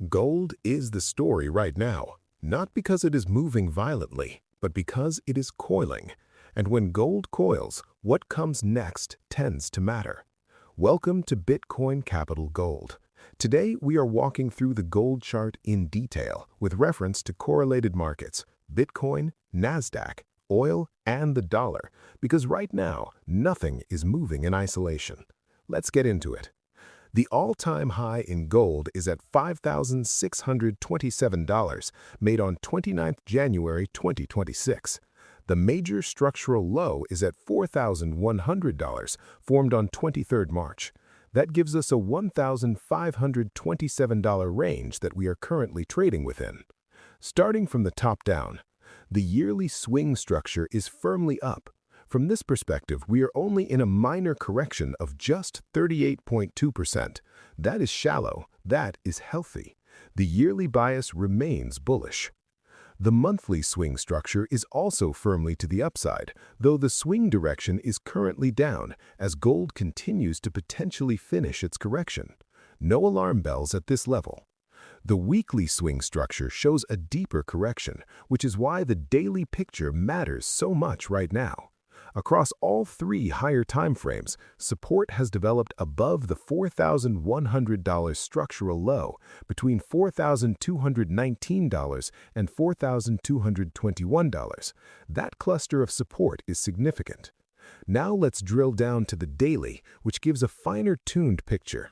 Gold is the story right now, not because it is moving violently, but because it is coiling. And when gold coils, what comes next tends to matter. Welcome to Bitcoin Capital Gold. Today, we are walking through the gold chart in detail with reference to correlated markets, Bitcoin, Nasdaq, oil, and the dollar, because right now, nothing is moving in isolation. Let's get into it. The all-time high in gold is at $5,627, made on 29th January 2026. The major structural low is at $4,100, formed on 23rd March. That gives us a $1,527 range that we are currently trading within. Starting from the top down, the yearly swing structure is firmly up. From this perspective, we are only in a minor correction of just 38.2%. That is shallow. That is healthy. The yearly bias remains bullish. The monthly swing structure is also firmly to the upside, though the swing direction is currently down as gold continues to potentially finish its correction. No alarm bells at this level. The weekly swing structure shows a deeper correction, which is why the daily picture matters so much right now. Across all three higher time frames, support has developed above the $4,100 structural low between $4,219 and $4,221. That cluster of support is significant. Now let's drill down to the daily, which gives a finer-tuned picture.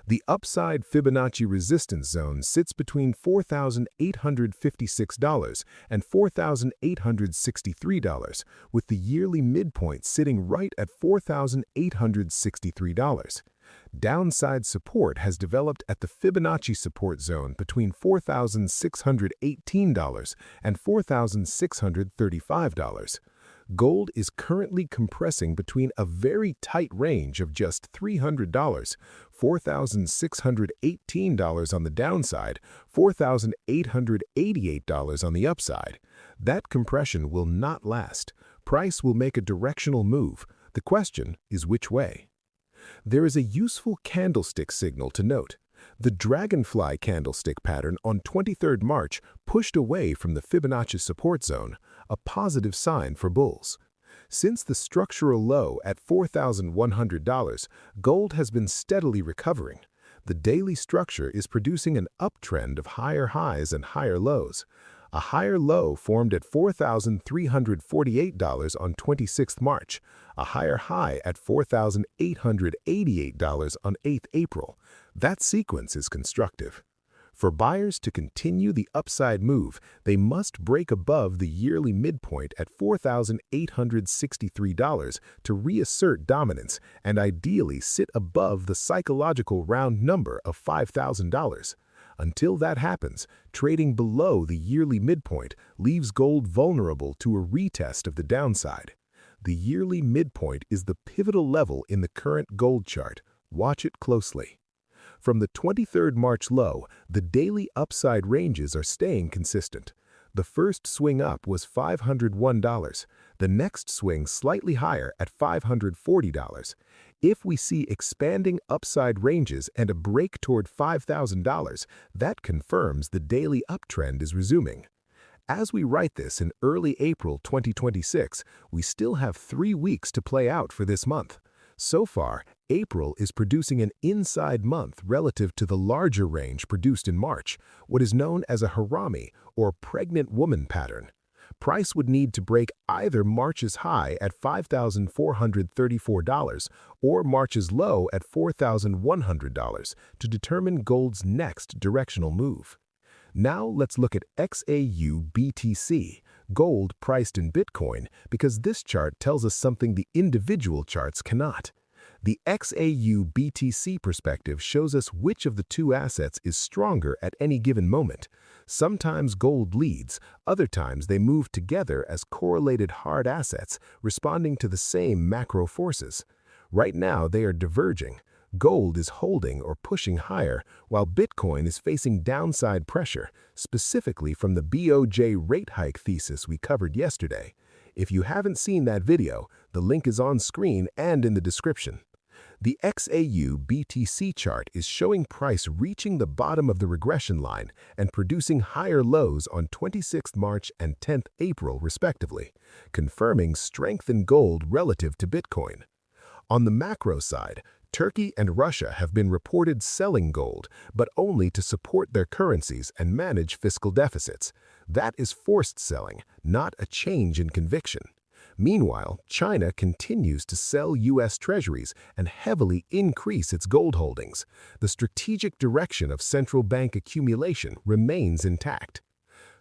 The upside Fibonacci resistance zone sits between $4,856 and $4,863, with the yearly midpoint sitting right at $4,863. Downside support has developed at the Fibonacci support zone between $4,618 and $4,635. Gold is currently compressing between a very tight range of just $300, $4,618 on the downside, $4,888 on the upside. That compression will not last. Price will make a directional move. The question is which way. There is a useful candlestick signal to note. The dragonfly candlestick pattern on 23rd March pushed away from the Fibonacci support zone, a positive sign for bulls. Since the structural low at $4,100, gold has been steadily recovering. The daily structure is producing an uptrend of higher highs and higher lows. A higher low formed at $4,348 on 26th March, a higher high at $4,888 on 8th April. That sequence is constructive. For buyers to continue the upside move, they must break above the yearly midpoint at $4,863 to reassert dominance and ideally sit above the psychological round number of $5,000. Until that happens, trading below the yearly midpoint leaves gold vulnerable to a retest of the downside. The yearly midpoint is the pivotal level in the current gold chart. Watch it closely. From the 23rd March low, the daily upside ranges are staying consistent. The first swing up was $501, the next swing slightly higher at $540. If we see expanding upside ranges and a break toward $5,000, that confirms the daily uptrend is resuming. As we write this in early April 2026, we still have 3 weeks to play out for this month. So far, April is producing an inside month relative to the larger range produced in March, what is known as a harami or pregnant woman pattern. Price would need to break either March's high at $5,434 or March's low at $4,100 to determine gold's next directional move. Now let's look at XAUUSD, gold priced in Bitcoin, because this chart tells us something the individual charts cannot. The XAUUSD perspective shows us which of the two assets is stronger at any given moment. Sometimes gold leads, other times they move together as correlated hard assets, responding to the same macro forces. Right now they are diverging. Gold is holding or pushing higher, while Bitcoin is facing downside pressure, specifically from the BOJ rate hike thesis we covered yesterday. If you haven't seen that video, the link is on screen and in the description. The XAUUSD chart is showing price reaching the bottom of the regression line and producing higher lows on 26th March and 10th April respectively, confirming strength in gold relative to Bitcoin. On the macro side, Turkey and Russia have been reported selling gold, but only to support their currencies and manage fiscal deficits. That is forced selling, not a change in conviction. Meanwhile, China continues to sell U.S. treasuries and heavily increase its gold holdings. The strategic direction of central bank accumulation remains intact.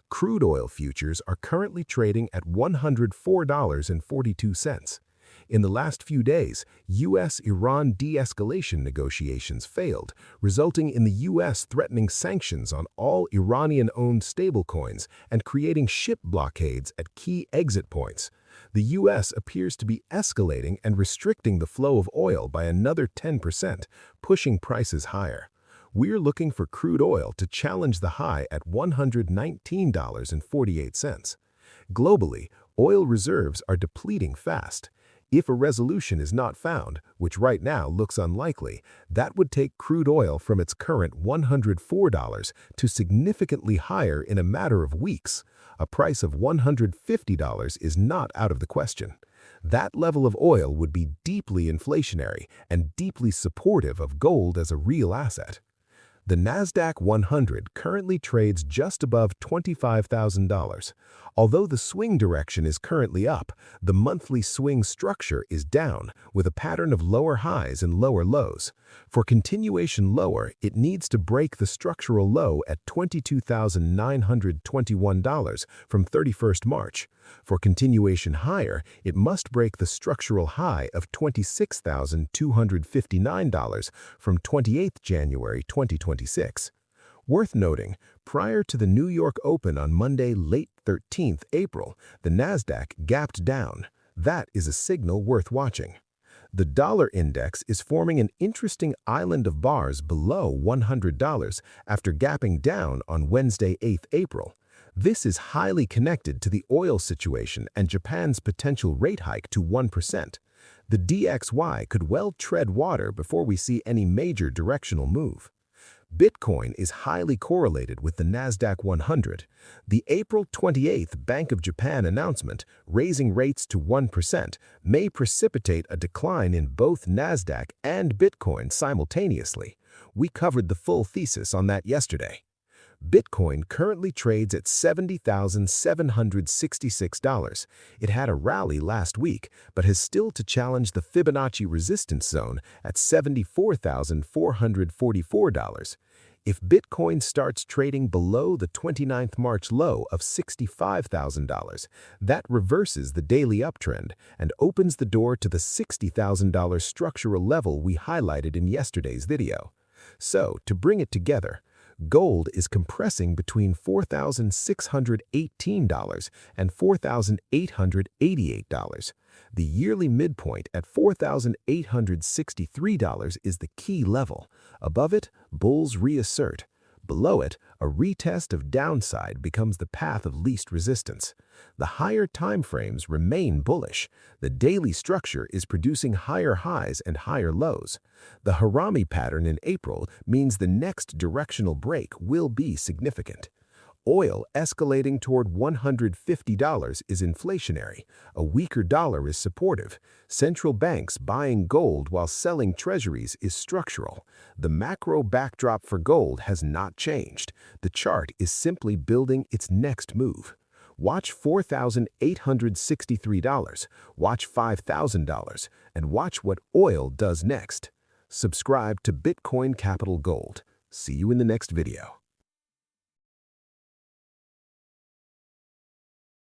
Crude oil futures are currently trading at $104.42. In the last few days, U.S.-Iran de-escalation negotiations failed, resulting in the U.S. threatening sanctions on all Iranian-owned stablecoins and creating ship blockades at key exit points. The U.S. appears to be escalating and restricting the flow of oil by another 10%, pushing prices higher. We're looking for crude oil to challenge the high at $119.48. Globally, oil reserves are depleting fast. If a resolution is not found, which right now looks unlikely, that would take crude oil from its current $104 to significantly higher in a matter of weeks. A price of $150 is not out of the question. That level of oil would be deeply inflationary and deeply supportive of gold as a real asset. The Nasdaq 100 currently trades just above $25,000. Although the swing direction is currently up, the monthly swing structure is down, with a pattern of lower highs and lower lows. For continuation lower, it needs to break the structural low at $22,921 from 31st March. For continuation higher, it must break the structural high of $26,259 from 28th January 2026. Worth noting, prior to the New York Open on Monday, late 13th April, the Nasdaq gapped down. That is a signal worth watching. The dollar index is forming an interesting island of bars below $100 after gapping down on Wednesday, 8th April. This is highly connected to the oil situation and Japan's potential rate hike to 1%. The DXY could well tread water before we see any major directional move. Bitcoin is highly correlated with the Nasdaq 100. The April 28th Bank of Japan announcement, raising rates to 1%, may precipitate a decline in both Nasdaq and Bitcoin simultaneously. We covered the full thesis on that yesterday. Bitcoin currently trades at $70,766. It had a rally last week, but has still to challenge the Fibonacci resistance zone at $74,444. If Bitcoin starts trading below the 29th March low of $65,000, that reverses the daily uptrend and opens the door to the $60,000 structural level we highlighted in yesterday's video. So, to bring it together, gold is compressing between $4,618 and $4,888. The yearly midpoint at $4,863 is the key level. Above it, bulls reassert. Below it, a retest of downside becomes the path of least resistance. The higher time frames remain bullish. The daily structure is producing higher highs and higher lows. The Harami pattern in April means the next directional break will be significant. Oil escalating toward $150 is inflationary. A weaker dollar is supportive. Central banks buying gold while selling treasuries is structural. The macro backdrop for gold has not changed. The chart is simply building its next move. Watch $4,863, watch $5,000, and watch what oil does next. Subscribe to Bitcoin Capital Gold. See you in the next video.